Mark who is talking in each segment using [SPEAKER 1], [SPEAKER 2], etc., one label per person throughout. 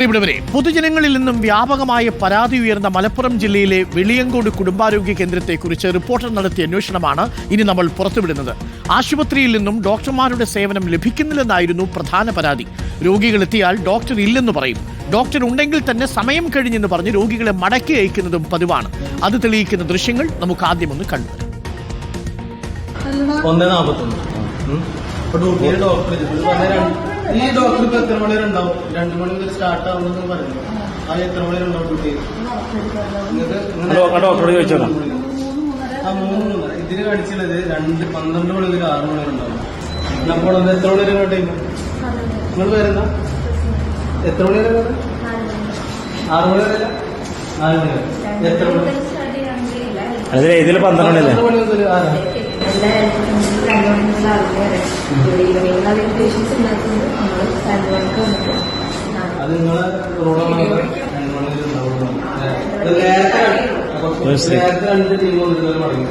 [SPEAKER 1] ഇവിടെ പൊതുജനങ്ങളിൽ നിന്നും വ്യാപകമായ പരാതി ഉയർന്ന മലപ്പുറം ജില്ലയിലെ വെളിയങ്കോട് കുടുംബാരോഗ്യ കേന്ദ്രത്തെക്കുറിച്ച് റിപ്പോർട്ടർ നടത്തിയ അന്വേഷണമാണ് ഇനി നമ്മൾ പുറത്തുവിടുന്നത്. ആശുപത്രിയിൽ നിന്നും ഡോക്ടർമാരുടെ സേവനം ലഭിക്കുന്നില്ലെന്നായിരുന്നു പ്രധാന പരാതി. രോഗികളെത്തിയാൽ ഡോക്ടർ ഇല്ലെന്ന് പറയും. ഡോക്ടർ ഉണ്ടെങ്കിൽ തന്നെ സമയം കഴിഞ്ഞെന്ന് പറഞ്ഞ് രോഗികളെ മടക്കി അയക്കുന്നതും പതിവാണ്. അത് തെളിയിക്കുന്ന ദൃശ്യങ്ങൾ നമുക്ക് ആദ്യം ഒന്ന് കണ്ടുവരാം.
[SPEAKER 2] ഈ ഡോക്ടർ ഇപ്പൊ എത്ര മണി വരെ ഉണ്ടാവും? 2 മണി മുതൽ സ്റ്റാർട്ട് ആവുമെന്ന് പറഞ്ഞു. ആ എത്ര മണി വരെ ഉണ്ടാവും ഡ്യൂട്ടി?
[SPEAKER 3] ഡോക്ടറോട് ചോദിച്ചോ.
[SPEAKER 2] ആ 3 ഇതിന് കാണിച്ചുള്ളത് 12 മണി മുതൽ 6 മണി വരെ ഉണ്ടാവും. അപ്പോൾ എത്ര മണി വരെ ടൈം? നിങ്ങൾ പേരെന്താ? എത്ര മണി വരെ? 6 മണി വരെ? 4 മണി വരെ? എത്ര മണി?
[SPEAKER 3] ഇതിൽ 12 മണി
[SPEAKER 2] മുതൽ അത് നിങ്ങളെ നേരത്തെ 2 ടീം വന്നിട്ട് മടങ്ങി.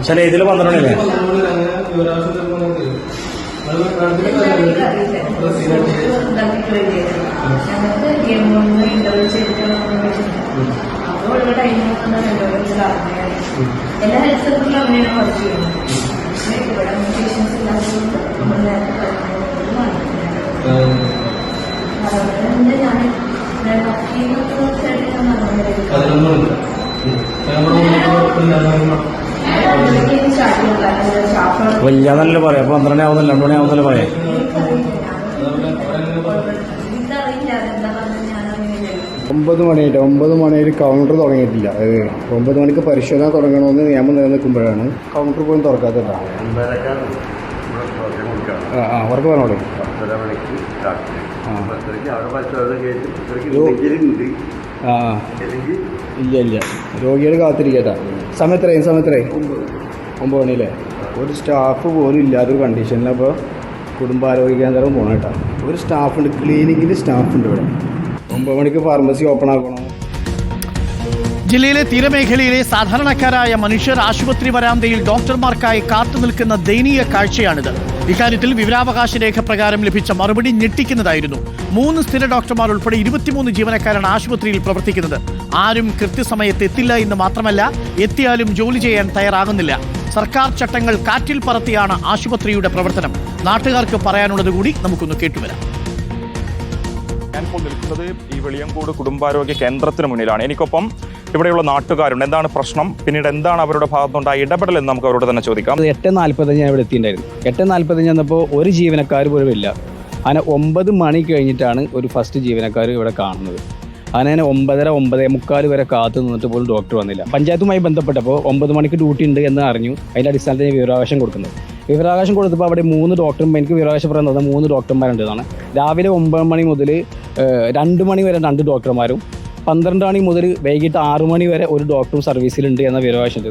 [SPEAKER 3] ചില ഇതിൽ 12 മണിയല്ലേ?
[SPEAKER 4] എല്ലാ ഹെൽത്ത് സെന്ററിലും അങ്ങനെയാണ് വർക്ക് ചെയ്യുന്നത്. ഇവിടെ പേഷ്യൻസ് ഇല്ലാത്തതുകൊണ്ട് നമ്മൾ നേരത്തെ
[SPEAKER 3] വലിയ നല്ല പറയാം. 12 ആവുന്നില്ല, 2 മണി ആവുന്നല്ലേ പറയാം.
[SPEAKER 5] 9 മണിയായിട്ട് 9 മണിയിൽ കൗണ്ടർ തുടങ്ങിയിട്ടില്ല. 9 മണിക്ക് പരിശോധന തുടങ്ങണമെന്ന് നിയമം നിലനിൽക്കുമ്പോഴാണ് കൗണ്ടർ പോലും തുറക്കാത്തത്. അവർക്ക് പറഞ്ഞോളൂ. ഇല്ല രോഗികൾ കാത്തിരിക്കട്ടാ. സമയത്രയും 9 മണിയില്ലേ? ഒരു സ്റ്റാഫ് പോലും ഇല്ലാത്തൊരു കണ്ടീഷനിലപ്പോൾ കുടുംബാരോഗ്യ കേന്ദ്രം പോകണം കേട്ടോ. ഒരു സ്റ്റാഫുണ്ട്, ക്ലിനിക്കിൽ സ്റ്റാഫുണ്ട് ഇവിടെ. 9 മണിക്ക് ഫാർമസി ഓപ്പൺ ആക്കണം.
[SPEAKER 1] ജില്ലയിലെ തീരമേഖലയിലെ സാധാരണക്കാരായ മനുഷ്യർ ആശുപത്രി വരാന്തയിൽ ഡോക്ടർമാർക്കായി കാത്തുനിൽക്കുന്ന ദയനീയ കാഴ്ചയാണിത്. ഇക്കാര്യത്തിൽ വിവരാവകാശ രേഖ പ്രകാരം ലഭിച്ച മറുപടി ഞെട്ടിക്കുന്നതായിരുന്നു. 3 സ്ഥിര ഡോക്ടർമാർ ഉൾപ്പെടെ 23 ജീവനക്കാരാണ് ആശുപത്രിയിൽ പ്രവർത്തിക്കുന്നത്. ആരും കൃത്യസമയത്ത് എത്തില്ല എന്ന് മാത്രമല്ല, എത്തിയാലും ജോലി ചെയ്യാൻ തയ്യാറാകുന്നില്ല. സർക്കാർ ചട്ടങ്ങൾ കാറ്റിൽ പറത്തിയാണ് ആശുപത്രിയുടെ പ്രവർത്തനം. നാട്ടുകാർക്ക് പറയാനുള്ളത് കൂടി നമുക്കൊന്ന് കേട്ടുവരാം.
[SPEAKER 6] ഞാനിപ്പോൾ നിൽക്കുന്നത് ഈ വെളിയങ്കോട് കുടുംബാരോഗ്യ കേന്ദ്രത്തിന് മുന്നിലാണ്. എനിക്കൊപ്പം ഇവിടെയുള്ള നാട്ടുകാരുണ്ട്. എന്താണ് പ്രശ്നം, പിന്നീട് എന്താണ് അവരുടെ ഭാഗത്തുണ്ടായ ഇടപെടൽ എന്ന് നമുക്ക് അവരോട് തന്നെ ചോദിക്കാം.
[SPEAKER 5] 8:45 ഞാൻ ഇവിടെ എത്തിയിട്ടുണ്ടായിരുന്നു. 8:45 ചെന്നപ്പോൾ ഒരു ജീവനക്കാർ പോലും ഇല്ല. അങ്ങനെ 9 മണി കഴിഞ്ഞിട്ടാണ് ഒരു ഫസ്റ്റ് ജീവനക്കാർ ഇവിടെ കാണുന്നത്. അങ്ങനെ 9:30, 9:45 വരെ കാത്തു നിന്നിട്ട് പോലും ഡോക്ടർ വന്നില്ല. പഞ്ചായത്തുമായി ബന്ധപ്പെട്ടപ്പോൾ 9 മണിക്ക് ഡ്യൂട്ടി ഉണ്ട് എന്ന് അറിഞ്ഞു. അതിൻ്റെ അടിസ്ഥാനത്തിൽ വിവരാവകാശം കൊടുക്കുന്നത്. വിവരാവകാശം കൊടുത്തപ്പോൾ അവിടെ 3 ഡോക്ടർമാർ, എനിക്ക് വിവരാവകാശം പറയുന്നത് 3 ഡോക്ടർമാരുണ്ടെന്നാണ്. രാവിലെ 9 മണി മുതൽ 2 മണി വരെ 2 ഡോക്ടർമാരും, 12 മണി മുതൽ വൈകിട്ട് 6 മണി വരെ ഒരു ഡോക്ടറും സർവീസിലുണ്ട് എന്ന വിവരാവകാശം.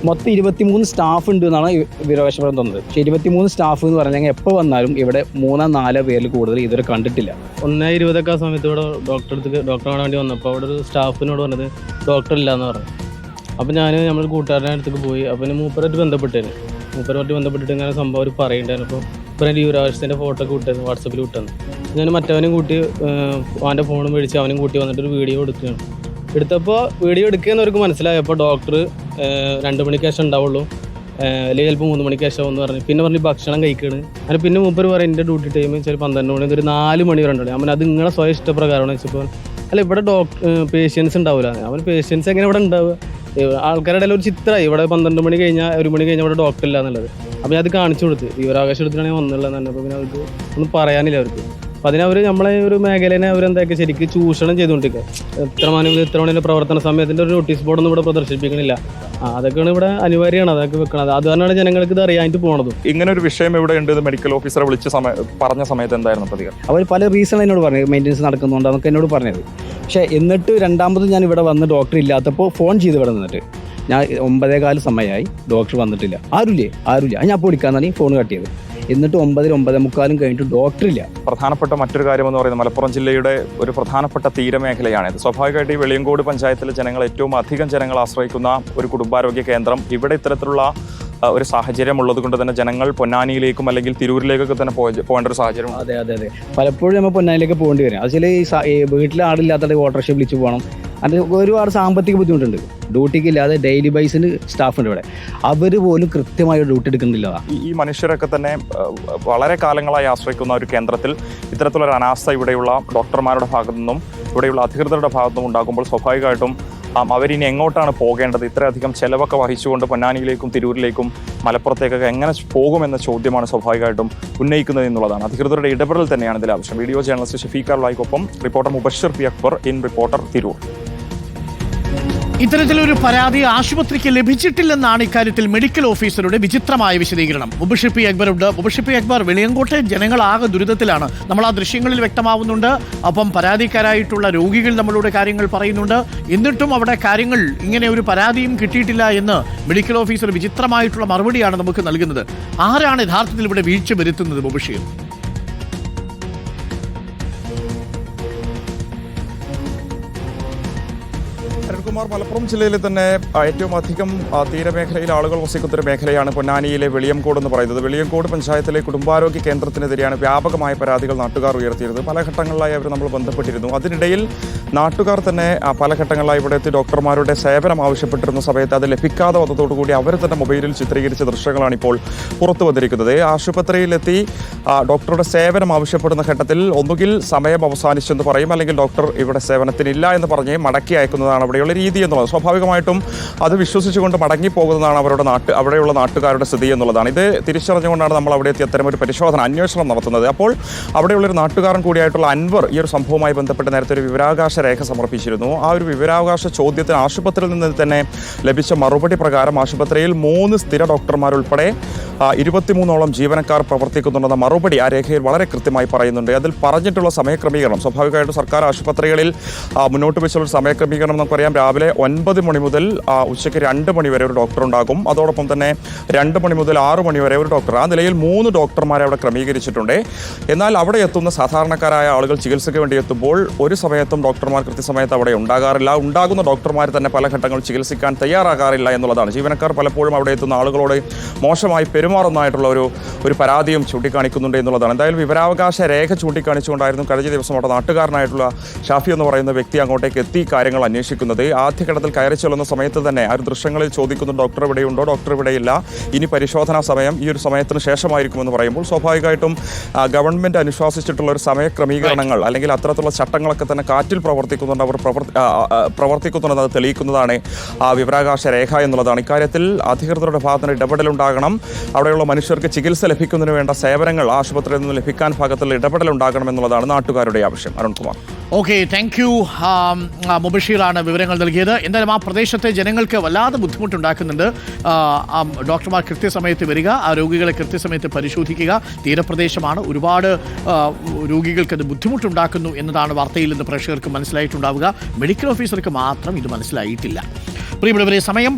[SPEAKER 5] മൊത്തം 23 സ്റ്റാഫ് ഉണ്ട് എന്നാണ് വിവരാവകാശം തന്നത്. പക്ഷേ 23 സ്റ്റാഫ് എന്ന് പറഞ്ഞാൽ എപ്പോൾ വന്നാലും ഇവിടെ 3-4 പേരിൽ കൂടുതൽ ഇതുവരെ കണ്ടിട്ടില്ല.
[SPEAKER 7] 1:20 ആ സമയത്ത് ഇവിടെ ഡോക്ടർ കാണാൻ വേണ്ടി വന്നപ്പോൾ അവിടെ ഒരു സ്റ്റാഫിനോട് പറഞ്ഞത് ഡോക്ടർ ഇല്ല എന്ന് പറഞ്ഞു. അപ്പോൾ നമ്മൾ കൂട്ടുകാരുടെ അടുത്തേക്ക് പോയി. അപ്പോൾ മൂപ്പരായിട്ട് ബന്ധപ്പെട്ടിട്ട് ഇങ്ങനെ സംഭവം അവർ പറയുന്നുണ്ടായിരുന്നു. അപ്പോൾ ഇപ്പോൾ എൻ്റെ വിവരാവകാശത്തിൻ്റെ ഫോട്ടോ ഒക്കെ വിട്ടത് വാട്സപ്പിൽ വിട്ടത്. ഞാൻ മറ്റവനും കൂട്ടി അവൻ്റെ ഫോണും മേടിച്ച് അവനും കൂട്ടി വന്നിട്ടൊരു വീഡിയോ എടുത്തപ്പോൾ വീഡിയോ എടുക്കുകയെന്നവർക്ക് മനസ്സിലായപ്പോൾ ഡോക്ടർ 2 മണിക്ക് ശേഷം ഉണ്ടാവുള്ളൂ, അല്ലെങ്കിൽ ചിലപ്പോൾ 3 മണിക്ക് ശേഷം എന്ന് പറഞ്ഞു. പിന്നെ ഭക്ഷണം കഴിക്കുകയാണ്. അങ്ങനെ പിന്നെ മൂപ്പർ പറയും എൻ്റെ ഡ്യൂട്ടി ടൈം ചില 12 മണി ഒരു 4 മണി വരെ ഉണ്ടാവും. അവൻ അത് നിങ്ങളെ സ്വയം ഇഷ്ടപ്രകാരമാണ് വെച്ചപ്പോൾ അല്ല ഇവിടെ പേഷ്യൻസ് ഉണ്ടാവില്ല. അവൻ പേഷ്യൻസ് എങ്ങനെ ഇവിടെ ഉണ്ടാവുക? ആൾക്കാരുടെ ഇടയിൽ ഒരു ചിത്രമായി ഇവിടെ 12 മണി കഴിഞ്ഞാൽ 1 മണി കഴിഞ്ഞാൽ ഇവിടെ ഡോക്ടർ ഇല്ല എന്നുള്ളത്. അപ്പോൾ അത് കാണിച്ചു കൊടുത്ത് വിവരാവകാശം എടുത്തിട്ടാണെങ്കിൽ വന്നുള്ളതെന്ന് പറഞ്ഞപ്പോൾ പിന്നെ അവർക്ക് ഒന്നും പറയാനില്ല അവർക്ക്. അപ്പം അതിനവർ നമ്മളെ ഒരു മേഖലനെ അവരെന്തൊക്കെ ശരിക്കും ചൂഷണം ചെയ്തുകൊണ്ടിരിക്കുക. എത്ര മണിയുടെ പ്രവർത്തന സമയത്തിൻ്റെ ഒരു നോട്ടീസ് ബോർഡൊന്നും ഇവിടെ പ്രദർശിപ്പിക്കണില്ല. അതൊക്കെയാണ് ഇവിടെ അനിവാര്യമാണ്, അതൊക്കെ വെക്കണത്. അതുകാരണമാണ് ജനങ്ങൾക്ക് ഇത് അറിയാനായിട്ട് പോണതും.
[SPEAKER 6] ഇങ്ങനെ ഒരു വിഷയം ഇവിടെ ഉണ്ട് മെഡിക്കൽ ഓഫീസറെ വിളിച്ച് പറഞ്ഞ സമയത്ത് എന്തായിരുന്നു പ്രതികരണം?
[SPEAKER 5] അവർ പല റീസൺ എന്നോട് പറഞ്ഞു, മെയിൻ്റനൻസ് നടക്കുന്നുണ്ട് അതൊക്കെ എന്നോട് പറഞ്ഞത്. പക്ഷേ എന്നിട്ട് രണ്ടാമത് ഞാൻ ഇവിടെ വന്ന് ഡോക്ടർ ഇല്ലാത്തപ്പോൾ ഫോൺ ചെയ്ത് ഇവിടെ നിന്നിട്ട് ഞാൻ 9:15 സമയമായി, ഡോക്ടർ വന്നിട്ടില്ല. ആരുമില്ല ഞാൻ അപ്പോൾ വിളിക്കാന്നാണ് ഈ ഫോൺ കട്ട് ചെയ്തത്. എന്നിട്ട് 9-9:45 കഴിഞ്ഞിട്ട് ഡോക്ടറില്ല.
[SPEAKER 6] പ്രധാനപ്പെട്ട മറ്റൊരു കാര്യമെന്ന് പറയുന്നത് മലപ്പുറം ജില്ലയുടെ ഒരു പ്രധാനപ്പെട്ട തീരമേഖലയാണിത്. സ്വാഭാവികമായിട്ട് ഈ വെളിയങ്കോട് പഞ്ചായത്തിലെ ജനങ്ങൾ ഏറ്റവും അധികം ജനങ്ങൾ ആശ്രയിക്കുന്ന ഒരു കുടുംബാരോഗ്യ കേന്ദ്രം ഇവിടെ ഇത്തരത്തിലുള്ള ഒരു സാഹചര്യം ഉള്ളത് കൊണ്ട് തന്നെ ജനങ്ങൾ പൊന്നാനിയിലേക്കും അല്ലെങ്കിൽ തിരൂരിലേക്കൊക്കെ തന്നെ പോകേണ്ട ഒരു സാഹചര്യം.
[SPEAKER 5] അതെ അതെ അതെ, പലപ്പോഴും നമ്മൾ പൊന്നാനിലേക്ക് പോകേണ്ടി വരും. അത് ചില ഈ വീട്ടിൽ ആളില്ലാത്ത ഓട്ടോറിക്ഷ വിളിച്ച് പോകണം. അത് ഒരുപാട് സാമ്പത്തിക ബുദ്ധിമുട്ടുണ്ട്. ഡ്യൂട്ടിക്ക് ഇല്ലാതെ ഡെയിലി ബേസിന് സ്റ്റാഫുണ്ട് ഇവിടെ, അവർ പോലും കൃത്യമായി ഡ്യൂട്ടി എടുക്കുന്നില്ല.
[SPEAKER 6] ഈ മനുഷ്യരൊക്കെ തന്നെ വളരെ കാലങ്ങളായി ആശ്രയിക്കുന്ന ഒരു കേന്ദ്രത്തിൽ ഇത്തരത്തിലൊരു അനാസ്ഥ ഇവിടെയുള്ള ഡോക്ടർമാരുടെ ഭാഗത്തു നിന്നും ഇവിടെയുള്ള അധികൃതരുടെ ഭാഗത്തു നിന്നും ഉണ്ടാകുമ്പോൾ സ്വാഭാവികമായിട്ടും അവരിനി എങ്ങോട്ടാണ് പോകേണ്ടത്? ഇത്രയധികം ചെലവൊക്കെ വഹിച്ചുകൊണ്ട് പൊന്നാനിയിലേക്കും തിരൂരിലേക്കും മലപ്പുറത്തേക്കൊക്കെ എങ്ങനെ പോകുമെന്ന ചോദ്യമാണ് സ്വാഭാവികമായിട്ടും ഉന്നയിക്കുന്നത് എന്നുള്ളതാണ്. അധികൃതരുടെ ഇടപെടൽ തന്നെയാണ് ഇതിൽ ആവശ്യം. വീഡിയോ ജേർണലിസ്റ്റ് ഷഫീഖ് അർലായിക്കൊപ്പം reporter Mubashir P Akbar, in reporter Tirur.
[SPEAKER 1] ഇത്തരത്തിലൊരു പരാതി ആശുപത്രിക്ക് ലഭിച്ചിട്ടില്ലെന്നാണ് ഇക്കാര്യത്തിൽ മെഡിക്കൽ ഓഫീസറുടെ വിചിത്രമായ വിശദീകരണം. മുബഷിർ പി അക്ബറുണ്ട്. മുബഷിർ പി അക്ബർ, വെളിയങ്കോട്ടെ ജനങ്ങളാകെ ദുരിതത്തിലാണ്. നമ്മൾ ആ ദൃശ്യങ്ങളിൽ വ്യക്തമാവുന്നുണ്ട്. അപ്പം പരാതിക്കാരായിട്ടുള്ള രോഗികൾ നമ്മളോട് കാര്യങ്ങൾ പറയുന്നുണ്ട്. എന്നിട്ടും അവിടെ കാര്യങ്ങൾ ഇങ്ങനെ ഒരു പരാതിയും കിട്ടിയിട്ടില്ല എന്ന് മെഡിക്കൽ ഓഫീസർ വിചിത്രമായിട്ടുള്ള മറുപടിയാണ് നമുക്ക് നൽകുന്നത്. ആരാണ് യഥാർത്ഥത്തിൽ ഇവിടെ വീഴ്ച വരുത്തുന്നത് മുബഷിർ?
[SPEAKER 6] അരുൺകുമാർ, മലപ്പുറം ജില്ലയിലെ തന്നെ ഏറ്റവും അധികം തീരമേഖലയിൽ ആളുകൾ വസിക്കുന്നൊരു മേഖലയാണ് പൊന്നാനിയിലെ വെളിയംകോട് എന്ന് പറയുന്നത്. വെളിയംകോട് പഞ്ചായത്തിലെ കുടുംബാരോഗ്യ കേന്ദ്രത്തിനെതിരെയാണ് വ്യാപകമായ പരാതികൾ നാട്ടുകാർ ഉയർത്തിയിരുന്നത്. പല ഘട്ടങ്ങളിലായി അവർ നമ്മൾ ബന്ധപ്പെട്ടിരുന്നു. അതിനിടയിൽ നാട്ടുകാർ തന്നെ പല ഘട്ടങ്ങളിലായി ഇവിടെ എത്തി ഡോക്ടർമാരുടെ സേവനം ആവശ്യപ്പെട്ടിരുന്ന സമയത്ത് അത് ലഭിക്കാതെ വന്നതോടുകൂടി അവർ തന്നെ മൊബൈലിൽ ചിത്രീകരിച്ച ദൃശ്യങ്ങളാണ് ഇപ്പോൾ പുറത്തു വന്നിരിക്കുന്നത്. ആശുപത്രിയിലെത്തി ഡോക്ടറുടെ സേവനം ആവശ്യപ്പെടുന്ന ഘട്ടത്തിൽ ഒന്നുകിൽ സമയം അവസാനിച്ചെന്ന് പറയും, അല്ലെങ്കിൽ ഡോക്ടർ ഇവിടെ സേവനത്തിനില്ല എന്ന് പറഞ്ഞ് മടക്കി അയക്കുന്നതാണ് അവിടെയുള്ള രീതി എന്നുള്ളത്. സ്വാഭാവികമായിട്ടും അത് വിശ്വസിച്ചുകൊണ്ട് മടങ്ങിപ്പോകുന്നതാണ് അവിടെയുള്ള നാട്ടുകാരുടെ സ്ഥിതി എന്നുള്ളതാണ്. ഇത് തിരിച്ചറിഞ്ഞുകൊണ്ടാണ് നമ്മൾ അവിടെ എത്തി അത്തരം ഒരു അന്വേഷണം നടത്തുന്നത്. അപ്പോൾ അവിടെയുള്ളൊരു നാട്ടുകാരൻ കൂടിയായിട്ടുള്ള അൻവർ ഈ ഒരു സംഭവവുമായി ബന്ധപ്പെട്ട് നേരത്തെ ഒരു വിവരാവകാശ രേഖ സമർപ്പിച്ചിരുന്നു. ആ ഒരു വിവരാവകാശ ചോദ്യത്തിന് ആശുപത്രിയിൽ നിന്ന് തന്നെ ലഭിച്ച മറുപടി പ്രകാരം ആശുപത്രിയിൽ 3 സ്ഥിര ഡോക്ടർമാരുൾപ്പെടെ 23ഓളം ജീവനക്കാർ പ്രവർത്തിക്കുന്നുണ്ടെന്ന മറുപടി ആ രേഖയിൽ വളരെ കൃത്യമായി പറയുന്നുണ്ട്. അതിൽ പറഞ്ഞിട്ടുള്ള സമയക്രമീകരണം സ്വാഭാവികമായിട്ടും സർക്കാർ ആശുപത്രികളിൽ മുന്നോട്ട് വെച്ചുള്ള സമയക്രമീകരണം നമുക്കറിയാം. രാവിലെ 9 മണി മുതൽ ഉച്ചയ്ക്ക് 2 മണി വരെ ഒരു ഡോക്ടർ ഉണ്ടാകും. അതോടൊപ്പം തന്നെ 2 മണി മുതൽ 6 മണി വരെ ഒരു ഡോക്ടർ. ആ നിലയിൽ 3 ഡോക്ടർമാരെ അവിടെ ക്രമീകരിച്ചിട്ടുണ്ട്. എന്നാൽ അവിടെ എത്തുന്ന സാധാരണക്കാരായ ആളുകൾ ചികിത്സയ്ക്ക് വേണ്ടി എത്തുമ്പോൾ ഒരു സമയത്തും ഡോക്ടർമാർ കൃത്യസമയത്ത് അവിടെ ഉണ്ടാകാറില്ല. ഉണ്ടാകുന്ന ഡോക്ടർമാർ തന്നെ പല ഘട്ടങ്ങളിൽ ചികിത്സിക്കാൻ തയ്യാറാകാറില്ല എന്നുള്ളതാണ്. ജീവനക്കാർ പലപ്പോഴും അവിടെ എത്തുന്ന ആളുകളോട് മോശമായി പെരുമാറുന്നതായിട്ടുള്ള ഒരു പരാതിയും ചൂണ്ടിക്കാണിക്കുന്നുണ്ട് എന്നുള്ളതാണ്. എന്തായാലും വിവരാവകാശ രേഖ ചൂണ്ടിക്കാണിച്ചുകൊണ്ടായിരുന്നു കഴിഞ്ഞ ദിവസം അവിടെ നാട്ടുകാരനായിട്ടുള്ള ഷാഫി എന്ന് പറയുന്ന വ്യക്തി അങ്ങോട്ടേക്ക് എത്തി കാര്യങ്ങൾ അന്വേഷിക്കുന്നത്. ആദ്യഘട്ടത്തിൽ കയറി ചെല്ലുന്ന സമയത്ത് തന്നെ ആ ഒരു ദൃശ്യങ്ങളിൽ ചോദിക്കുന്നു, ഡോക്ടർ ഇവിടെയുണ്ടോ? ഡോക്ടർ ഇവിടെയില്ല, ഇനി പരിശോധനാ സമയം ഈ ഒരു സമയത്തിന് ശേഷമായിരിക്കുമെന്ന് പറയുമ്പോൾ സ്വാഭാവികമായിട്ടും ഗവൺമെൻറ് അനുശാസിച്ചിട്ടുള്ള ഒരു സമയക്രമീകരണങ്ങൾ അല്ലെങ്കിൽ അത്തരത്തിലുള്ള ചട്ടങ്ങളൊക്കെ തന്നെ കാറ്റിൽ പ്രവർത്തിക്കുന്നുണ്ട്. അവർ പ്രവർത്തിക്കുന്നുണ്ടെന്ന് അത് തെളിയിക്കുന്നതാണ് ആ വിവരാവകാശ രേഖ എന്നുള്ളതാണ്. ഇക്കാര്യത്തിൽ അധികൃതരുടെ ഭാഗത്തിന് ഇടപെടലുണ്ടാകണം. അവിടെയുള്ള മനുഷ്യർക്ക് ചികിത്സ ലഭിക്കുന്നതിന് വേണ്ട സേവനങ്ങൾ ആശുപത്രിയിൽ നിന്ന് ലഭിക്കാൻ ഭാഗത്തുള്ള ഇടപെടലുണ്ടാകണം എന്നുള്ളതാണ് നാട്ടുകാരുടെ ആവശ്യം. അരുൺകുമാർ.
[SPEAKER 1] Okay, thank you. മുബഷീറാണ് വിവരങ്ങൾ നൽകിയത്. എന്തായാലും ആ പ്രദേശത്തെ ജനങ്ങൾക്ക് വല്ലാതെ ബുദ്ധിമുട്ടുണ്ടാക്കുന്നുണ്ട്. ഡോക്ടർമാർ കൃത്യസമയത്ത് വരിക, ആ രോഗികളെ കൃത്യസമയത്ത് പരിശോധിക്കുക. തീരപ്രദേശമാണ്, ഒരുപാട് രോഗികൾക്ക് അത് ബുദ്ധിമുട്ടുണ്ടാക്കുന്നു എന്നതാണ് വാർത്തയിൽ നിന്ന് പ്രേക്ഷകർക്ക് മനസ്സിലായിട്ടുണ്ടാവുക. മെഡിക്കൽ ഓഫീസർക്ക് മാത്രം ഇത് മനസ്സിലായിട്ടില്ല. പ്രിയമുള്ളവരെ, സമയം